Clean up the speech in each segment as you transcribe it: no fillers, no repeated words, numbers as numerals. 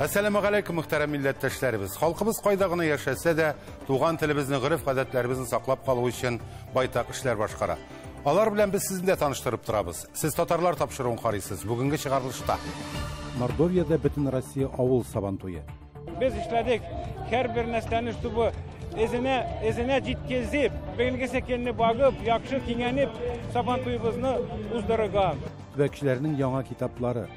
Assalamu alaikum muhterem milletteşlerimiz. Halkımız kaydağını yaşasa da tuğan telebizini, gırıf adetlerimizin saklap kalığı için baytak işler başkara. Alar bilen biz sizinle tanıştırıp durabız. Siz Tatarlar tapşırığın karıysız. Bugünkü çıkarılışta. Mordoviyada bütün Rusya avul sabantoyu. Biz işledik. Her bir nesleniş tubu ezine citkizip, belgese kendini bağıp, yakşı kingenip sabantuyumuzni uzdırıgan. Vekillerinin yana kitapları.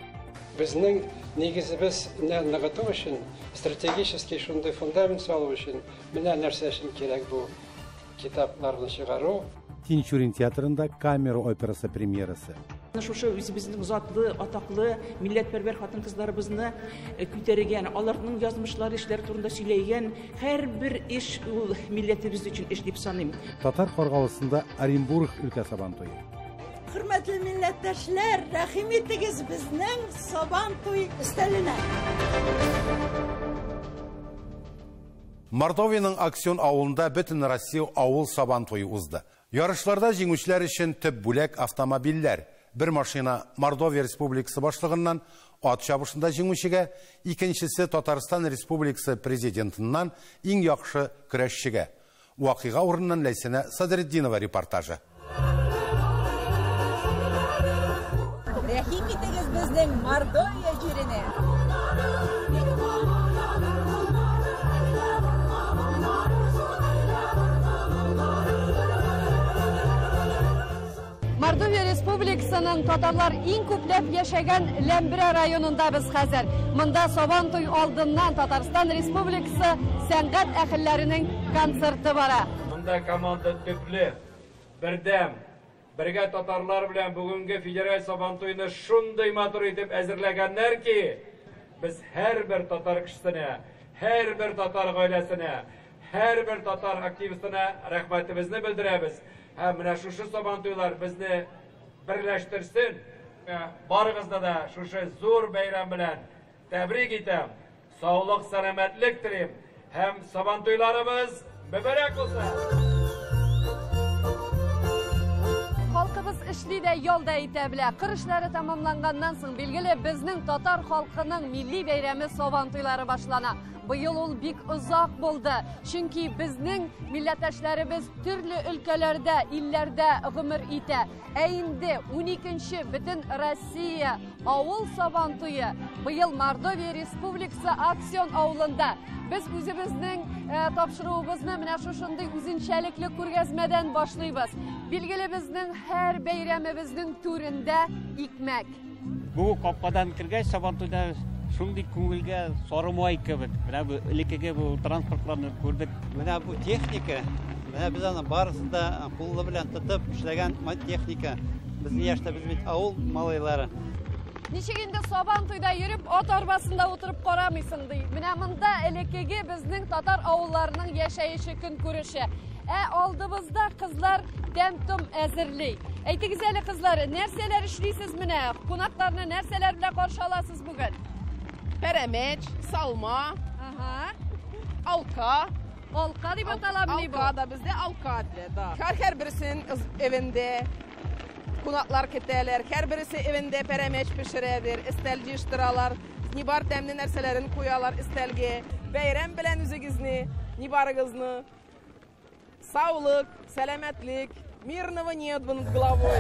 Bizning negizimiz nag'atuv uchun strategический shunday fundament solib uchun mana narsa uchun kerak bu kitaplarni chiqaruv. Tinçurin teatrında kamera operası premierası. Şuşa özümüzün uzatlı, ataklı, milletperver hatın kızlarımızını küterigen, onların yazmışları işleri turunda söyleyen her bir iş milletimiz için iş deyip sanayım. Tatar Korgalısında Orenburg ülke sabantoyu. Hürmetli milletteşler, rahim ettiniz bizden sabantoy isteline. Mordoviya'nın Aksiyon avulunda bütün Rusya avul sabantoyu uzdu. Yarışlarda jingüçler için tüp bulek avtomobiller, bir maşina Mordovya Respublikası başlığından at çabışında jingüçige, ikincisi Tatarstan Respublikası prezidentinden en yakşı kreşçige. Vakıga uğrundan Leysine Sadreddinova reportajı. Rahim ettiniz bizden Mordovya yerine. Mordovya Respublikasının Tatarlar en köplep yaşayan Lembire rayonunda biz hazır. Mında Sabantoy aldığından Tatarstan Respublikası sanat ahillerinin konserti var. Mında komanda tüplü, birdem, birge Tatarlar bilen bugünkü federal Sabantoyunu şunday matur edip ezirlegenler ki biz her bir Tatar kişisine, her bir Tatar ailesine, her bir Tatar aktivistine rahmetimizni bildiremiz. Hem şu Sabantoylar bizni birleştirsin. Barınızda da şu zor bayram bilen tebrik etem. Sağlık, selametlik dileyim. Hem Sabantoylarımız mübarek olsun. Halkımız işli de yolda itebilir. Kırışları tamamlangandan sonra bilgili bizning Tatar halkının milli bayramı Sabantoyları başlana. Bu yıl ol bik uzak buldu. Çünkü bizning milletteşlerimiz türlü ülkelerde, illerde ömür ite. Eğindi 12. bütün Rusya avul Sabantoyu bu yıl Mordovya Respublikası Aksiyon avulunda. Biz özümüzning tapşırığımızı mana şunday o'zinchalikli ko'rgazmadan boshlaymiz. Bilgili bizning her bayramimizning turinde ekmek. Bu kapıdan kirgach Sabantoyda shunday ko'ngilga sorimay kibit. Mana bu ilkiga bu transportlarni ko'rdik. Mana bu texnika, mana bizning barısında qo'li bilan tutib ishlagan texnika. Bizning yoshda biz avul malaylari. Nişiginde Sabantoyda yürüp ot arabasında oturup koramıysın deyip. Mınamında elekegi bizning Tatar avullarının yaşayışı gün görüşü. Aldığımızda kızlar demtum ezirli. Eyti güzeli kızlar, nerseler işleysiz mine? Konaklarını nerseler bile karşı alasız bugün? Peremeç, salma, alka. Alka deyip atalım ne bu? Alka da bizde alka diye. Her birisinin evinde konaklar keteler, her birisi evinde peremeç pişiredir, istelci iştiralar, nibar temli nerselerin koyalar istelge, bayram bilen üzügizni, nibarıgızni, sağlık, selametlik, мирного нет над головой.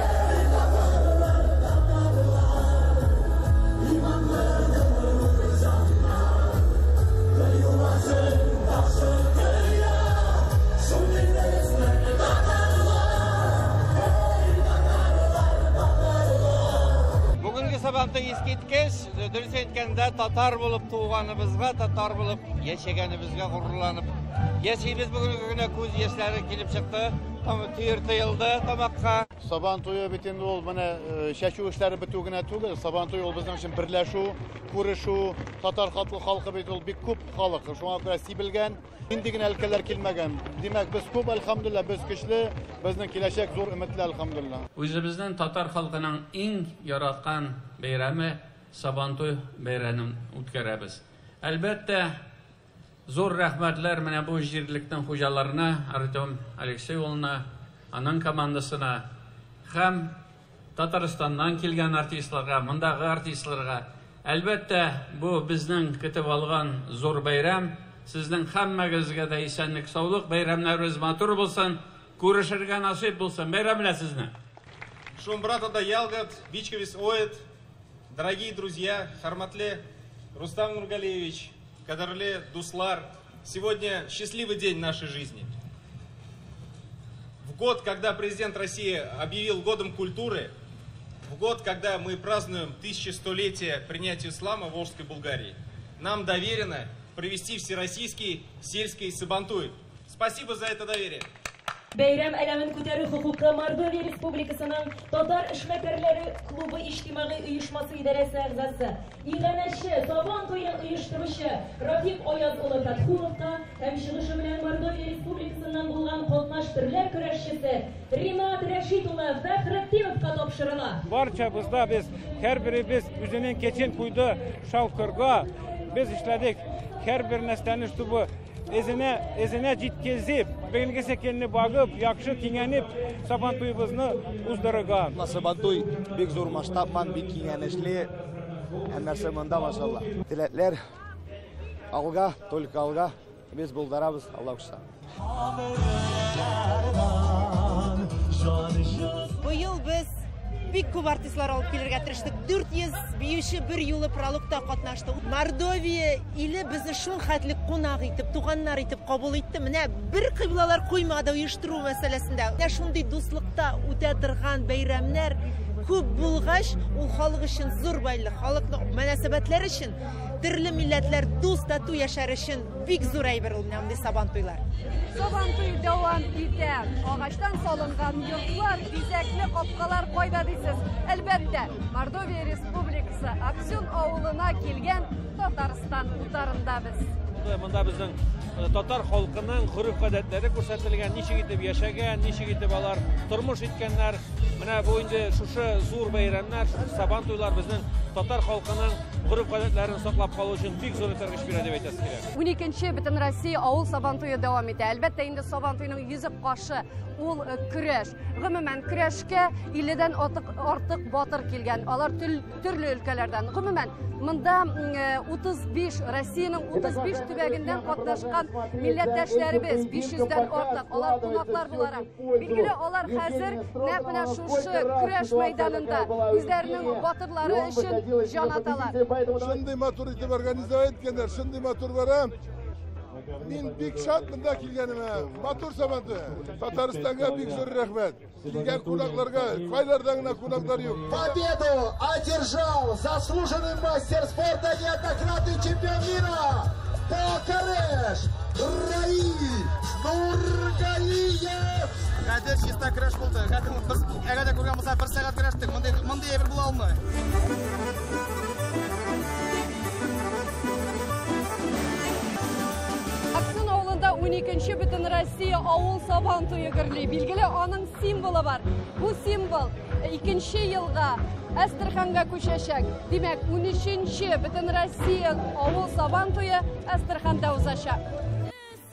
Bugünkü sabahta eskitkeş, dürüst etkende Tatar bulup tuğanımızga, Tatar bulup yaşaganımızga gururlanıp, yaşayımız bugünkü güne koz yaşları gelip çıktı. Tıyırtıyıldı tabakka. Sabantoyu bitindi ol bana şaşu işleri bituguna tugul. Sabantoyu ol bizden için birleşu, kuruşu, Tatar halkı bit ol bir kup halkı. Şu an kadar sibilgen, indigine ülkeler kilmegen. Demek biz kup elhamdülillah biz kişli, bizden kileşek zor ümitli elhamdülillah. Özümüzden Tatar halkının en yaratkan bayramı Sabantoy bayramını o'tkazamiz. Elbette zor rahmetler mana bu jirlikten hocalarına, Artem Alekseyoğlu'na, anın komandasına, hem Tataristan'dan kelgan artistlarga, mındagı artistlarga, Әлбәттә, бу безнең көтеп алган зур бәйрәм. Сезнең һәммәгезгә дә исәнлек, саулык, бәйрәмнәрегез матур булсын, күрешергә насыйп булсын. Бәйрәм белән сезне. Шум брата да ялгат, бичкевис оет. Дорогие друзья, Харматле, Рустам Нургалиевич, Кадарле, Дуслар, сегодня счастливый день нашей жизни. В год, когда президент России объявил годом культуры, в год, когда мы празднуем 1100-летие принятия ислама в Волжской Булгарии, нам доверено провести всероссийский сельский сабантуй. Спасибо за это доверие. Бәйрәм әләмен күтәрү хукукы Мордовия Республикасының Татар эшмәкәрләре клубы иҗтимагый оешмасы идарәсе әгъзасы, иңгәнәче Сабан туйын оештыручы Рафик Аяз улы Татхуновка һәм чыгышы белән Мордовия Республикасыннан булган катнаш төрләр көрәшчесе Ринат Рәшит улы Фәхретдиновка тапшырыла. Барчабызда без һәрберебез үзенең keçen куйды шалкырга без эшләдек. Һәрбер нәрсәне штубы Ezine җиткезеп, белгесекенне багып, яхшы киңәнеп, Сабантуйыбызны уздырырга. Сабантуй бик зур масштабман, бик киңәнешле, нәрсә монда машалла. Теләкләр алга, только алга. Без булдарабыз, Аллаһ үсә. Быел без бик күп артистлар алып килергә тырыштык. 400 биюче бер юлы прологта катнашты. Мордовия иле безне шул хәтле кунак итеп, туганнар итеп кабул итте. Менә бер кыйблалар куймады оештыру мәсьәләсендә. Менә шундый дуслыкта үтә торган бәйрәмнәр күп булгач, ул халык өчен зур байлык, халыкның мөнәсәбәтләре өчен, төрле милләтләр дус тату яшәр өчен бик зур әйбер ул менә Сабантуйлар. Сабантуй дәвам итә. Агачтан салынган йортлар, бизәкле капкалар кайда дисез? Әлбәттә, Мордовия Республикасы Аксюн авылына килгән Татарстан утарында без. Монда безнең татар халкының гореф-гадәтләре күрсәтелгән, ничек итеп яшәгән, ничек итеп алар тормыш иткәннәр. Менә бу инде шушы зур бәйрәмнәр, Сабантуйлар безнең татар халкының гореф-гадәтләрен саклап калу өчен бик зур этәргеч бирә дип әйтәсе килә. 12-нче бөтен Россия авыл Сабантуйы дәвам итә. Әлбәттә, инде Сабантуйның йөзеп кашы ул көрәш. Гомумән көрәшкә 50дән артык батыр килгән. Алар төрле өлкәләрдән. Гомумән монда 35 Россиянең 35 төбәгеннән катнашкан милләттәшләребез 500дән артык. Алар кунаклар буларак. Билгеле, алар хәзер нәкъ менә шушы көрәш мәйданында үзләренең батырлары өчен җан аталар. Шундый матур итеп организовать иткәннәр, шундый матур барам. Мин бик шат монда килгәнемә. Матур Сабантуй. Татарстанга бик зур рәхмәт. Килгән кунакларга, кайларда гына кунаклар юк. Победу одержал заслуженный мастер спорта, неоднократный чемпион мира Токареш Раил Нургалиев. Хәзер чиста көрәш булды. Әгәр дә күргән булса, 1 сәгать көрәштек. Мондый әйбер була алмый. Аксюн авылында 12-нче бөтен Россия авыл Сабантуйы гөрли. Билгеле, аның символы бар. Бу символ 2нче елга Әстерханга күчәчәк. Димәк, 13-нче бөтен Россия авыл Сабантуйы Әстерханда узачак.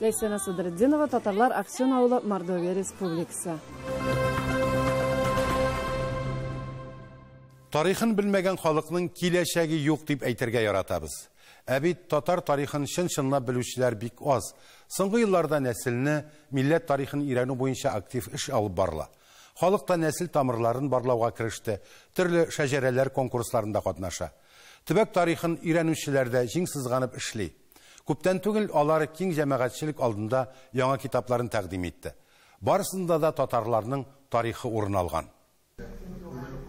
Ләйсәнә Сыдырдинова, Татарлар Аксюн авылы, Мордовия Республикасы. Тарихын белмәгән халыкның киләчәге юк дип әйтергә яратабыз. Ә бит татар тарихын чын-чынлап белүчеләр бик аз. Соңгы елларда нәселне, милләт тарихын өйрәнү буенча актив эш алып барыла. Халык та нәсел тамырларын барлауга кереште, төрле шәҗәрәләр конкурсларында катнаша. Төбәк тарихын өйрәнүчеләр дә җиң сызганып эшли. Күптән түгел алар киң җәмәгатьчелек алдында яңа китапларын тәкъдим итте. Барысында да татарларның тарихы урын алган.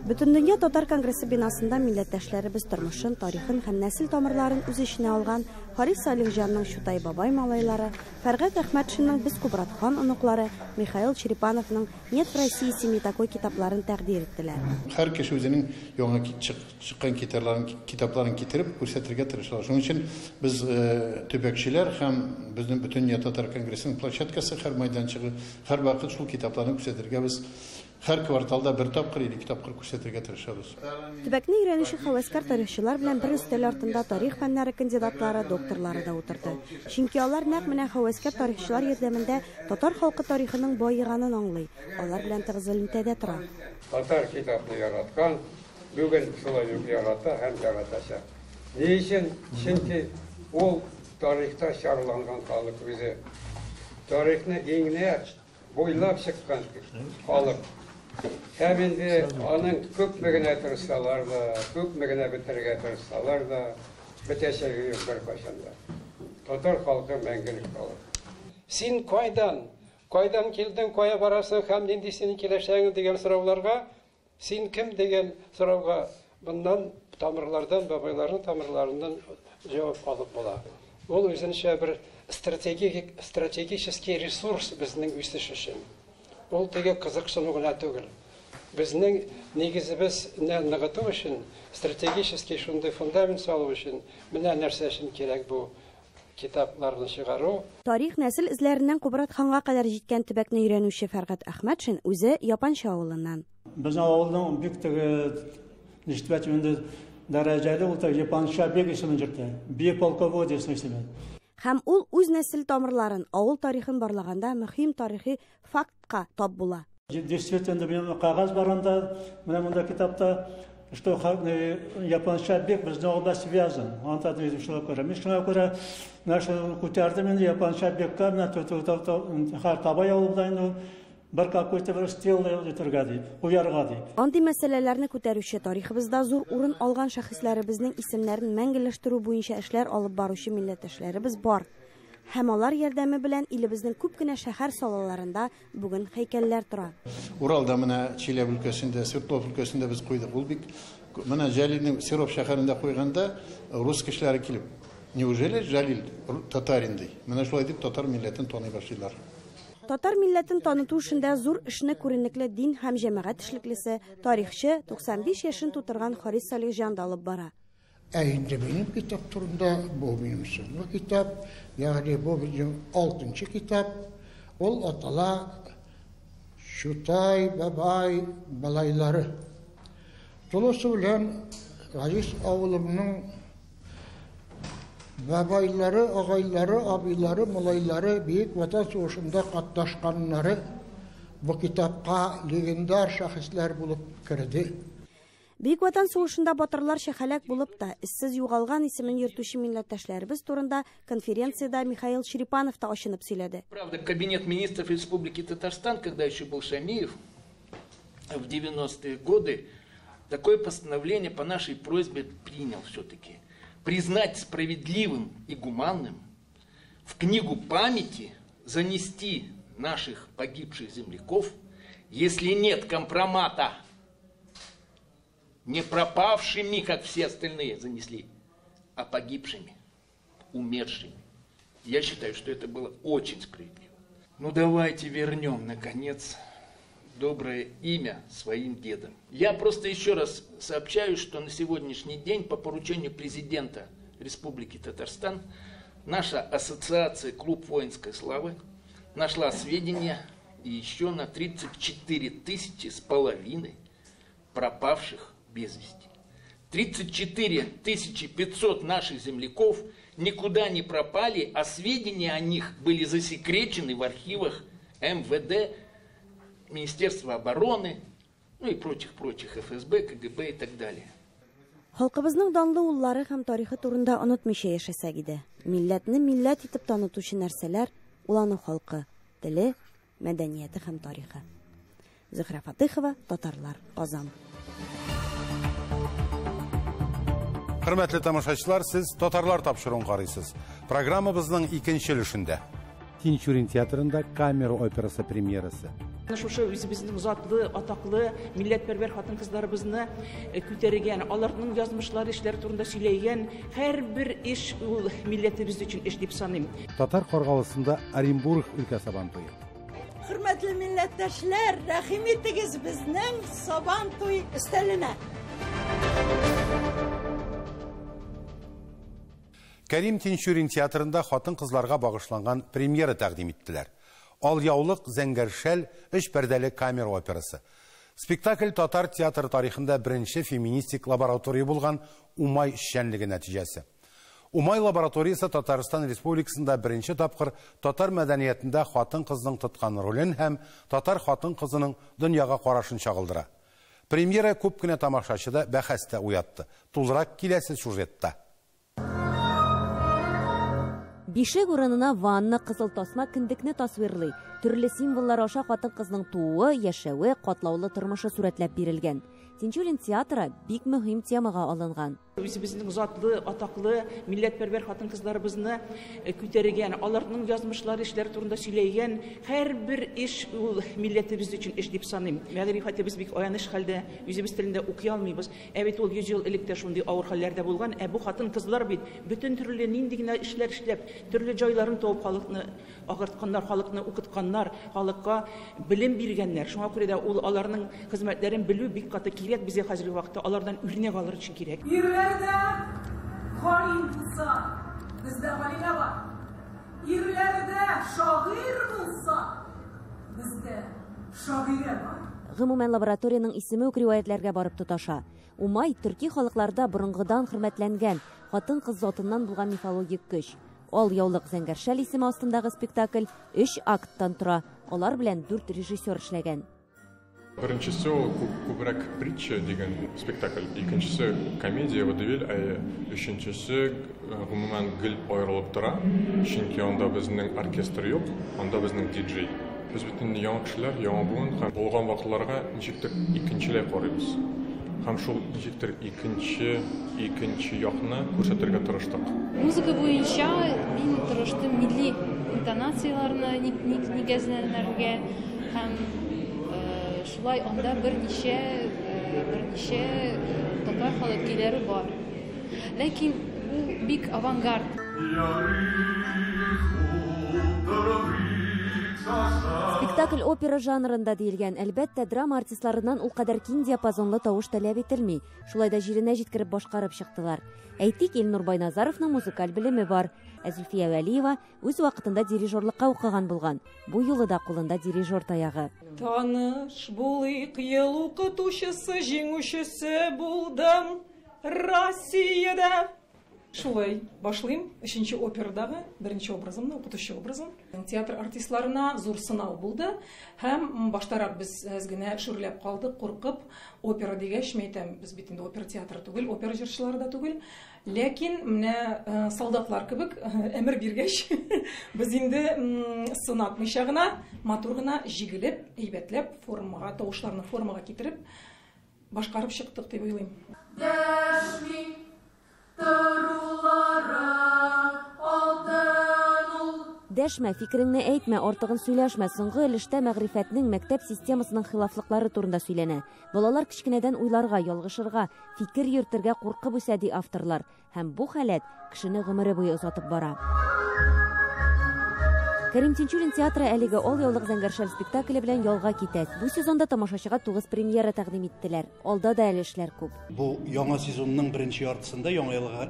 Бөтендөнья татар конгрессы бинасында милләттәшләребез тормышын, тарихын һәм нәсел тамырларын үз эченә алган Харис Салихҗанның Шутай бабай малайлары, Фәргать Әхмәтшинның Без Кубратхан оныклары, Михаил Черепановның Нет в России семи такой китапларын тәкъдим иттеләр. Һәр кеше үзенең яңа чыккан китапларын китереп күрсәтергә тырыша. Шуның өчен без төбәкчеләр һәм безнең Бөтендөнья татар конгрессының площадкасы һәр мәйданчыгы һәр вакыт шул китапларны күрсәтергә без һәр кварталда бер тапкыр или ике тапкыр күрсәтергә тырышабыз. Төбәкне өйрәнүче хәвәскәр тарихчылар белән бер өстәл артында тарих фәннәре кандидатлары, докторлары да утырды. Чөнки алар нәкъ менә хәвәскәр тарихчылар ярдәмендә татар халкы тарихының байыганын аңлый. Алар белән тыгыз элемтәдә тора. Татар китапны яраткан, бүген шулай ук ярата һәм яратачак. Ни өчен? Чөнки ул тарихта чарланган халык үзе. Тарихны иңнәр буйлап чыккан халык. Һәм инде аның күпмегенә тырышсалар да, күпмегенә бетерергә тырышсалар да, бетәчәге юк беркайчан да. Татар халкы мәңгелек калыр. Син кайдан килдең, кая барасың һәм нинди синең киләчәгең дигән сорауларга, син кем дигән сорауга bundan тамырлардан, бабайларның тамырларыннан җавап алып була. Ул үзенчә бер стратегический ресурс безнең үсеш өчен. Ул теге кызыксыну гына түгел. Безнең нигезебез ныгыту өчен, стратегический шундый фундамент салу өчен менә нәрсә өчен кирәк бу китапларны чыгару. Тарих нәсел эзләреннән Кубрат ханга кадәр җиткән төбәкне өйрәнүче Фәргать Әхмәтшин үзе Япанча авылыннан. Безнең авылның бик теге ничтәчендә дәрәҗәле ул теге Япанча бик исемен җиртә. Бик полководец исемен. Һәм ул үз нәсел тамырларын, авыл тарихын барлаганда мөһим тарихи фактка тап була. Действительно, мен кагаз барында, менә монда китапта, что японча бик безнең авылда связан. Анда да шулай күрә. Мин шуңа күрә наша күтәрдем инде японча бекка, менә Табай авылында инде bir какой-то bir стил итәргә дип, куярга дип. Андый мәсьәләләрне күтәрүче тарихыбызда зур урын алган шәхесләребезнең исемнәрен мәңгеләштерү буенча эшләр алып баручы милләттәшләребез бар. Һәм алар ярдәме белән илебезнең күп кенә шәһәр салаларында бүген һәйкәлләр тора. Уралда менә Чиләбе өлкәсендә, Свердлов өлкәсендә без куйдык. Ул бик менә Җәлилнең Серов шәһәрендә куйганда рус кешеләре килеп, неужели Җәлил татарин ди? Менә шулай дип татар милләтен таный башлыйлар. Татар милләтен таныту эшендә зур эшне күренекле дин һәм җәмәгать эшлеклесе, тарихчы 95 яшын тутырган Харис Салихҗан да алып бара. Инде benim kitap turunda bu benim so'nggi kitap, ya'ni bu benim 6-cı kitap. Ol atala Şutay babay balayları. Tolosu bilen Aziz avulumның babayları, ağayları, abileri, mulayları Büyük Vatan Soğuşu'nda katlaşkanları bu kitapka legendar şahıslar bulup kirdi. Büyük Vatan Soğuşu'nda batırlar şəxələk bulub da, işsiz yuğalğan isimin yurtuşu millətləşlərimiz turunda konferensiyada Mikhail Şeripanov da aşınıb söyledi. Правда, Кабинет министров Республики Татарстан, когда еще был Шамиев, в 90-е годы, такое постановление по нашей просьбе принял все-таки. Признать справедливым и гуманным, в книгу памяти занести наших погибших земляков, если нет компромата, не пропавшими, как все остальные занесли, а погибшими, умершими. Я считаю, что это было очень справедливо. Ну давайте вернем, наконец, доброе имя своим дедам. Я просто еще раз сообщаю, что на сегодняшний день по поручению президента Республики Татарстан наша ассоциация «Клуб воинской славы» нашла сведения еще на 34 500 пропавших без вести. 34 500 наших земляков никуда не пропали, а сведения о них были засекречены в архивах МВД, Министерства обороны, ну и прочих ФСБ, КГБ и так далее. Халкыбызның данлы уллары һәм тарихы турында онытмыйча яшәсәк иде. Милләтне милләт итеп танытучы нәрсәләр ул аның халкы, теле, мәдәнияте һәм тарихы. Зөһрә Фатыйхова, Татарлар, Казан. Хөрмәтле тамашачылар, сез Татарлар тапшыруын карыйсыз. Программабызның икенче өлешендә Тинчурин театрында камера операсы премьерасы. Шушы үзебезнең затлы, атаклы, милләтпәрвәр хатын-кызларыбызны күтәргән, аларның язмышлары, эшләр турында сөйләгән һәрбер эш ул милләтебез өчен эш дип саныйм. Татар Каргалысында Оренбург өлкә Сабантуе. Хөрмәтле милләттәшләр, рәхим итегез безнең Сабантуй өстәленә. Кәрим Тинчурин театрында хатын-кызларга багышланган премьера тәкъдим иттеләр. Алъяулык зәңгәршәл 3 пәрдәле камера операсы. Спектакль татар театр тарихында беренче феминистик лаборатория булган Умай эшчәнлеге нәтиҗәсе. Умай лабораториясе Татарстан Республикасында беренче тапкыр татар мәдәниятендә хатын-кызның тоткан ролен һәм татар хатын-кызының дөньяга карашын чагылдыра. Премьера күп кенә тамашачыда бәхәстә уятты. Тулырак киләсе сюжетта. Бишек урынына ванна, кызыл тасма киндикне тасвирлый. Төрле символлар аша хатын-кызның тууы, яшәве, катлаулы тормышы сурәтләп бирелгән. Тинчурин театры бик мөһим темага алынган. Үзебезнең затлы, атаклы, милләтпәрвәр хатын-кызларыбызны күтәргән, аларның язмышлары, эшләр турында сөйләгән һәрбер эш ул милләтебез өчен эш дип саныйм. Мәгърифәтебез бик аяныч хәлдә, үзебез телендә укый алмыйбыз. Бит ул 100 ел элек тә шундый авыр хәлләрдә булган. Бу хатын-кызлар бит бөтен төрле нинди генә эшләр эшләп, төрле җайларын табып халыкны агыртканнар, халыкны укытканнар, халыкка белем биргәннәр. Шуңа күрә дә ул аларның хезмәтләрен белү бик каты кирәк безгә хәзерге вакытта, алардан үрнәк алыр өчен кирәк. İrlerde hain bulsa, bizde haline var. İrlerde şair bulsa, bizde şaire var. Гомумән лабораторияның исеме үк риваятләргә барып тоташа. Умай төрки халыкларда борынгыдан хөрмәтләнгән, хатын-кыз затыннан булган мифологик көч. Ал яулык зәңгәршәл исеме астындагы спектакль 3 акттан тора. Алар белән 4 режиссер эшләгән. Біріншісі көбірек притча деген спектакль, екіншісі комедия водевиль, үшіншісі ғұмуман гіл айырылып тұра, чөнки онда біздің оркестр жоқ, онда біздің диджей. Біз бүтін яңа кішілер, яңа буын, болған вақытларға ничектер икенчеләй карыйбыз. Һәм шул ничектер икенче якны күрсәтергә тырыштык. Музыка буенча мин тырыштым милли интонацияларны нигезләнергә һәм шулай анда берничә татар халык көйләре бар. Ләкин ул бик авангард. Спектакль опера жанрында диелгән, әлбәттә драма артистларыннан ул кадәр киң диапазонлы тавыш таләп ителми. Шулай да җиренә җиткереп башкарып чыктылар. Әйтик, Илнур Байназаровның музыкаль белеме бар. Зөлфия Вәлиева үз вакытында дирижерлыкка укыган булган. Бу юлы да кулында дирижер таягы. Таныш булыйк, ел укытучысы, җиңүчесе булдым Россиядә. Шулай башлыйм, 3нче операдагы беренче образымны, укытучы образым. Театр артистларына зур сынау булды һәм баштарак без генә шүрләп калдык, куркып, опера дигәч, мәйтәм, без бит инде опера театры түгел, опера җырчылары да түгел. Ләкин менә солдатлар кебек әмер биргәч, без инде сынатмыйча гына, матур гына җигелеп, әйбәтләп, формага, тавышларны формага китереп башкарып чыктык дип уйлыйм. Дәшмә, фикереңне әйтмә, артыгын сөйләшмә. Соңгы өлештә мәгърифәтнең мәктәп системасының хилафлыклары турында сөйләнә. Балалар кичкенәдән уйларга, ялгышырга, фикер йөртергә куркып үсә ди авторлар. Һәм бу халәт кешене гомере буе озатып бара. Кәрим Тинчурин театры әлеге ал яулык зәңгәршәл спектакле белән ялга китә. Бу сезонда тамашачыга 9 премьера тәкъдим иттеләр. Алда да әле эшләр күп. Бу яңа сезонның беренче яртысында яңа елга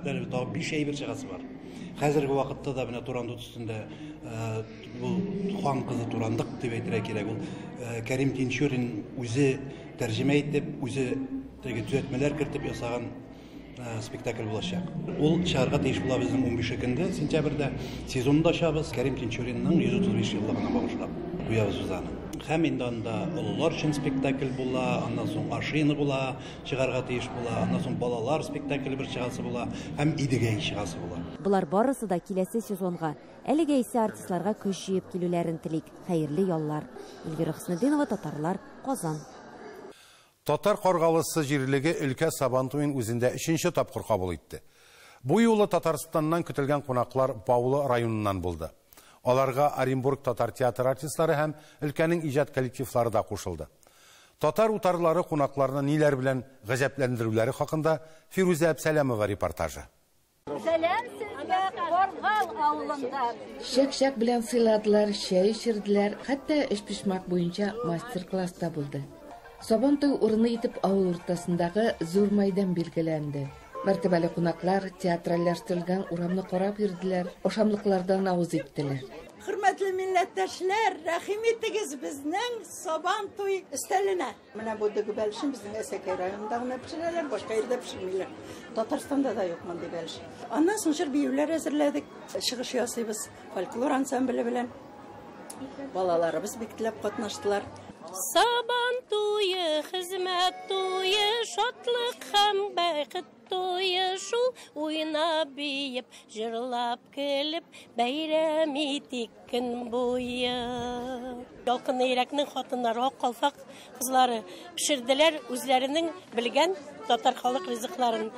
5 әйбер чыгасы бар. Хәзерге вакытта да менә Турандут өстендә бу хан кызы Турандык дип әйтергә кирәк. Ул Кәрим Тинчурин үзе тәрҗемә итеп, үзе төзәтмәләр кертеп ясаган спектакль булачак. Ул чыгарга тиеш була безнең 15 сентябрьдә. Сезонда ачабыз Кәрим Тинчуринның 135 еллыгына багышлап куябыз без аны. Һәм инде анда олылар өчен спектакль була, аннан соң ашина була, чыгарга тиеш була, аннан соң балалар спектакле бер чыгасы була, һәм идегәй чыгасы була. Булар барысы да киләсе сезонга, әлегә исә артистларга көч җыеп килүләрен телик. Хәерле яллар. Илгир Хөснетдинова, Татарлар, Казан. Татар каргалысы җирлеге өлкә Сабантуен үзендә 3нче тапкыр кабул итте. Бу юлы Татарстаннан көтелгән кунаклар Баулы районыннан булды. Аларга Оренбург татар театр артистлары һәм өлкәнең иҗат коллективлары да кушылды. Татар утарлары кунакларны ниләр белән гаҗәпләндерүләре хакында Фируза Әбсәләмова репортажы. Сәлам сезгә, Каргал авылында. Шәк-шәк белән сыйладылар, чәй эчерделәр, хәтта эш-пишмак буенча мастер-класста булды. Сабантуй урыны итеп авыл уртасындагы зур мәйдан билгеләнде. Мәртәбәле кунаклар театральләштырылган урамны карап йөрделәр, ашамлыклардан авыз иттеләр. Хөрмәтле милләттәшләр, рәхим итегез безнең Сабантуй өстәленә. Менә бу дөгбәлшин безнең Әсәкәй районында гына пешерәләр, башка ердә пешермиләр. Татарстанда да юк мондый бәлеш. Аннан соң җыр биюләр әзерләдек, чыгыш ясыйбыз, фольклор ансамбле белән. Балаларыбыз бик теләп катнаштылар. Saban tuyu, hizmet tuyu, şatlık hem baqit tuyu, şul oyna biyip, jırlap kelip, bayram etik gün boyu. Yalqın Eyrek'nin xatınları, Qalfaq kızları pişirdiler özlerinin bilgen tatar xalq rızıqlarını.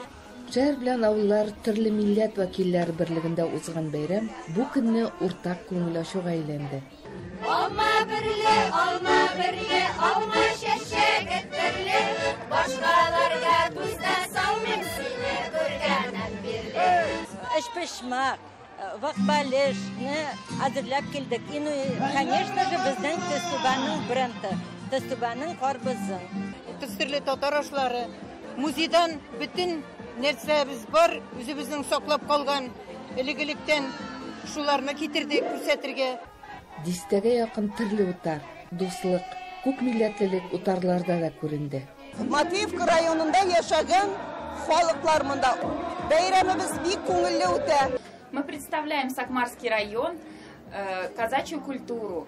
Şehir bilen avullar türlü millet vakilleri birliginde uzgan bayram bu günni ortak ko'ngillashuv aylendi. Alma birli, alma şeşek ettirli, başkalarga tuzda salmim seni görgenen birli. İş pişmak, vakbaliş, ne hazırlap keldik. Конечно же, bizden Testuban'ın brendi, Testuban'ın karbızı. Tüstürlü tatar aşları, muzeyden bütün nersemiz var, özümüzün saklap kalgan iligilikten şularını getirdik kürsetirge. Distege yakın türlü utar, dostluk, көп milletlilik utarlarda da göründü. Матвеевка районunda yaşayan халыкларында bayramımız bir көңіллі өтә. Мы представляем Сакмарский район, казачью культуру,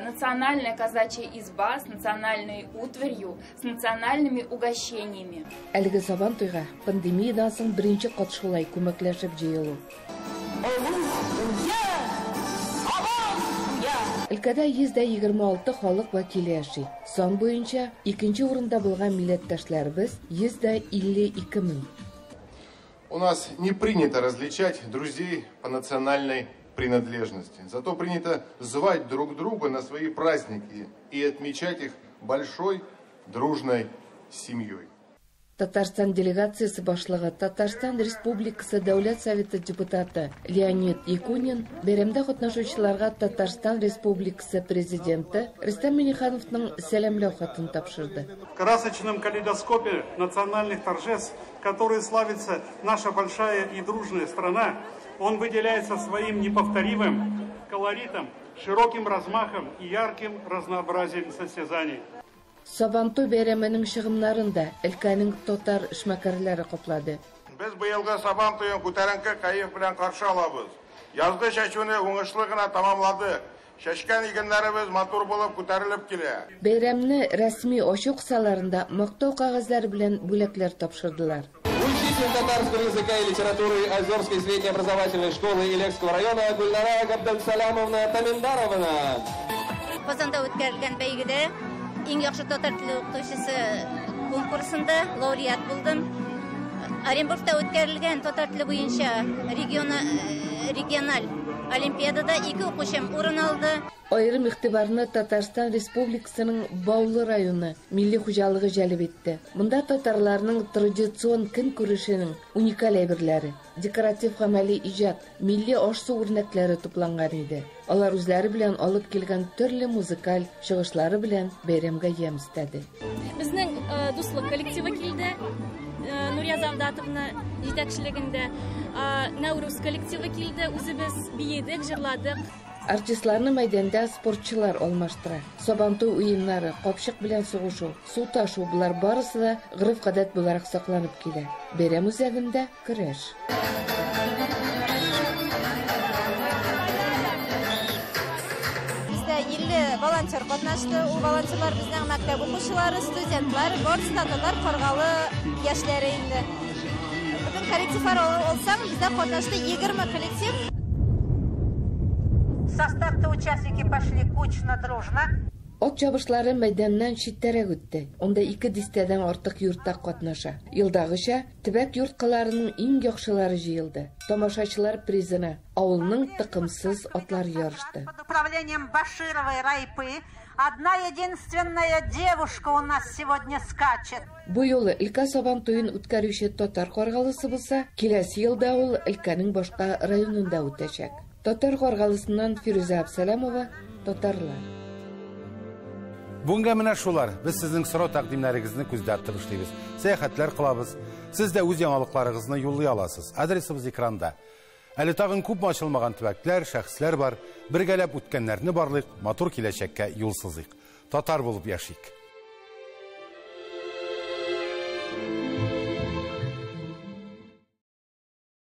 национальная казачья изба с национальной утварью, с национальными угощениями. Әлгі сабан тойға пандемиядан соң бірінші қатысушылай көмекләшіп жиылу. Ülkede %26 халық vakili yaşay. Son boyunca ikinci orunda bulgan millettaşlarımız %52 bin. У нас не принято различать друзей по национальной принадлежности. Зато принято звать друг друга на свои праздники и отмечать их большой дружной семьей. Татарстан делегациясы башлығы Татарстан Республикасы Дәулет Советі депутаты Леонид Якунин бәйрәмдә катнашучыларга Татарстан Республикасы президенты Рустам Миңнехановның сәламләү хатын тапшырды. В красочном калейдоскопе национальных торжеств, который славится наша большая и дружная страна, он выделяется своим неповторимым колоритом, широким размахом и ярким разнообразием состязаний. Сабантуй бәйрәменең чыгымнарында өлкәнең татар эшмәкәрләре каплады. Без быелгы Сабантуйын күтәренке кайыф белән каршы алабыз. Язгы чәчүне уңышлы гына тамамладык. Чәчкән игеннәребез матур булып күтәрелеп килә. Бәйрәмне рәсми ачу кысаларында мактау кагазлары белән бүләкләр тапшырдылар. Учитель татарского языка и литературы Озерской среднеобразовательной школы Илекского района Гульнара Габдалсаламовна Таминдаровна. Казанда үткәрелгән бәйгедә иң яхшы татар теле укытучысы конкурсында лауреат булдым. Оренбургта үткәрелгән татар теле буенча региональ олимпиадада 2 укучым урын алды. Айрым игътибарны Татарстан Республикасының Баулы районы милли хуҗалыгы җәлеп итте. Монда татарларның традицион көн күрешенең уникаль әйберләре, декоратив гамәли иҗат, милли аш-су үрнәкләре тупланган иде. Алар үзләре белән алып килгән төрле музыкаль чыгышлары белән бәйрәмгә ямь истәде. Безнең дуслык коллективы килде. Нурия Завдатовна җитәкчелегендә Наурыз коллективы килде. Үзебез биедек, җырладык. Артистларны мәйданда спортчылар алмаштыра. Сабантуй уеннары, капчык белән сугышу, су ташу булар барысы да гырыф-гадәт буларак сакланып килә. Бәйрәм үзәгендә көрәш. Бездә 50 волонтер катнашты. Ул волонтерлар безнең мәктәп укучылары, студентлар, барысы да татар Каргалы яшьләре инде. Бүтән коллективлар алсаң, бездә катнашты 20 коллектив. Составта участники пошли кучно, дружно. От чабышлары мәйданнан читтәрәк үтте. Онда 2 дистәдән артык йортта катнаша. Елдагыча төбәк йорткаларының иң яхшылары җыелды. Тамашачылар призына авылның тыкымсыз атлар ярышты. Под управлением Башировой Райпы одна единственная девушка у нас сегодня скачет. Бу юлы өлкә Сабантуйын үткәрүче татар Каргалысы булса, киләсе елда ул өлкәнең башка районында үтәчәк. Татар Каргалысыннан Фируза Абсаламова, татарлар. Бүгенге менә шулар. Без сезнең сорау тәкъдимнәрегезне күздә тотып эшлибез. Сәяхәтләр кылабыз. Сез дә үз яңалыкларыгызны юллый аласыз. Адресыбыз экранда. Әле тагын күп ачылмаган төбәкләр, шәхесләр бар. Бергәләп үткәннәрне барлык, матур киләчәккә юл сызыйк. Татар булып яшик.